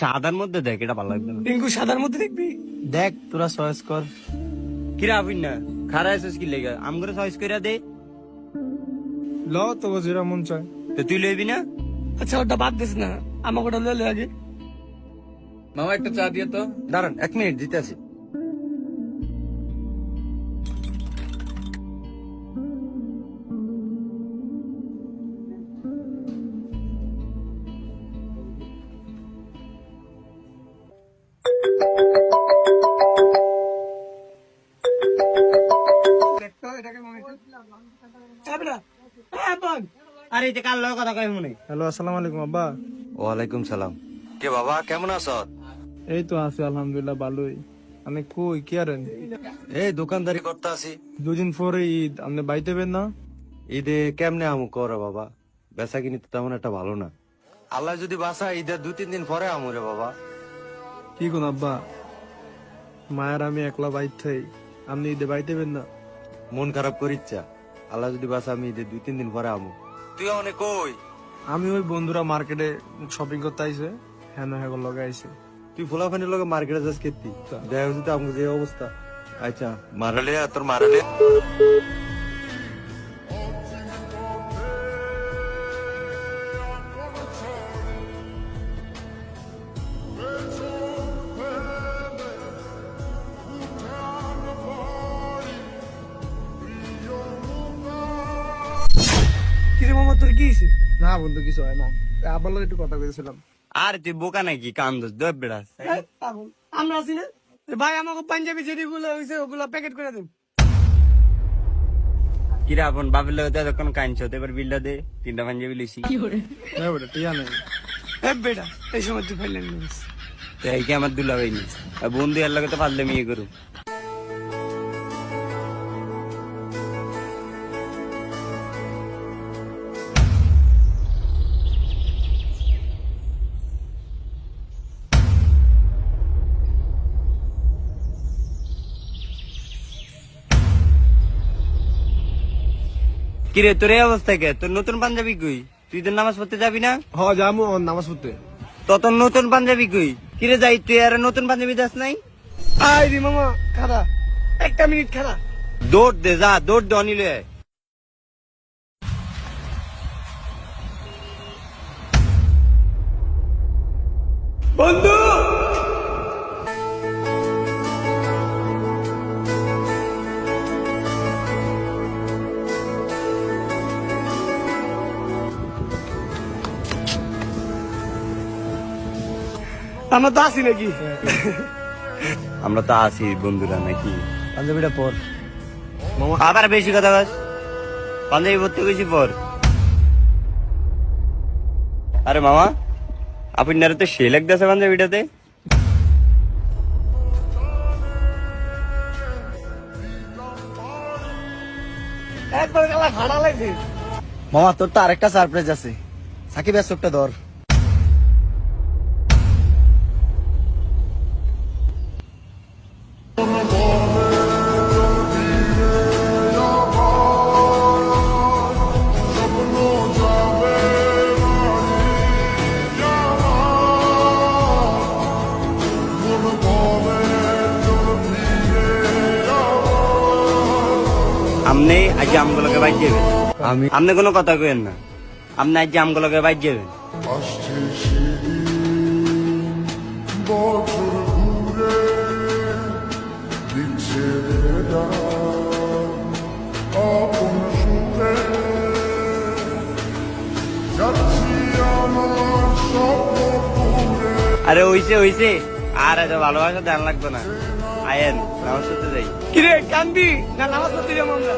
সাদার মধ্যে দেখ, এটা ভালো লাগবে না। টিঙ্কু সাদার মধ্যে দেখবি, দেখ তোরা চয়েস কর। কিরা আবিন না খারা আছিস কি লেগে আমগরে চয়েস কইরা দে। ল তো যেটা মন চায়। তো তুই লইবি না? আচ্ছা ওটা বাদ দিস না, আমাকে ওটা লইলে আগে। মামা একটা চা দিয়ে তো। দাঁড়ান 1 মিনিট দিতে আসি। আরে এটা কার লগে কথা কই মনে? হ্যালো, আসসালামু আলাইকুম আব্বা। ওয়ালাইকুম সালাম। কে বাবা কেমন আছো? এই তো আছি আলহামদুলিল্লাহ ভালোই। আপনি কই কি আরেন? এই দোকানদারি করতে আসি। দুদিন পরে ঈদ, আপনি বাইতে বেন না? ঈদে কেমনে আমু করে বাবা, বেচা কিনি তো তেমন একটা ভালো না। আল্লাহ যদি বাসা ঈদের 2-3 দিন পরে আমু রে বাবা। কি কোন আব্বা, মায়ের আমি একলা বাইতে, আপনি ঈদে বাইতে বেন না? মন খারাপ করিচ্ছা, আল্লাহ যদি বাসা আমি ঈদের 2-3 দিন পরে আমু। তুই অনেক কই? আমি ওই বন্ধুরা মার্কেটে শপিং করতে আইছে, হ্যাঁ হ্যাঁ লগে আইছে। তুই ফুলাফানির লগে মার্কেটে যাস কেতি দেখা হচ্ছে তো আমগো যে অবস্থা। আচ্ছা মারালে তোর মারালে কিরে মামা তোর কি হয়েছে? না বন্ধু কিছু হয় না, আব্বার লগে একটু কথা কইছিলাম। আর তুই বোকা নাকি কান্দস দব বেড়াস। আমরা আছি না ভাই, আমাকে পাঞ্জাবি যেগুলো হয়েছে ওগুলো প্যাকেট করে দেন। কিরা আপন বাপের লগে তো এতক্ষণ কাঁদছ, তো এবার বিলটা দে, 3টা পাঞ্জাবি লইছি। না বেটা টিয়া নেই। বেটা এই সময় তুই ফাইলেন নিস। তো এই কি আমার দুলা হয়নি, বন্ধু এর লগে তো পারলে মেয়ে করু। কিরে তোর এই অবস্থা কে? তোর নতুন পাঞ্জাবি কই? তুই তো নামাজ পড়তে যাবি না? হ যামু নামাজ পড়তে। তো তোর নতুন পাঞ্জাবি কই? কিরে যাই তুই আর নতুন পাঞ্জাবি দাস নাই? আই রে মামা খারা, একটা মিনিট খারা। দৌড় দে, যা দৌড় দে অনিলে। বন্ধু আমরা তো আসি নাকি? আমরা তো আছি বন্ধুরা নাকি? পাঞ্জাবিটা পর। আবার বেশি কথা বল, পাঞ্জাবি পড়তে গেছি পর। আরে মামা আপনার তো সে লাগতেছে পাঞ্জাবিটাতে। একবার গেলা ভাড়া লাগছে। মামা তোর তো আরেকটা সারপ্রাইজ আছে, সাকিব একটা ধর। আপনি আজ আমগুলোকে বাইর যাবেন, আপনি কোনো কথা কেন না। আপনি আজ আমগুলোকে বাইর যাবেন। আরে হইছে হইছে, আর এত ভালোবাসা ধ্যান লাগবে না। আয়েন নামাজ পড়তে যাই। কিরে কান্দি না নামাজ পড়তে যাবো আমরা।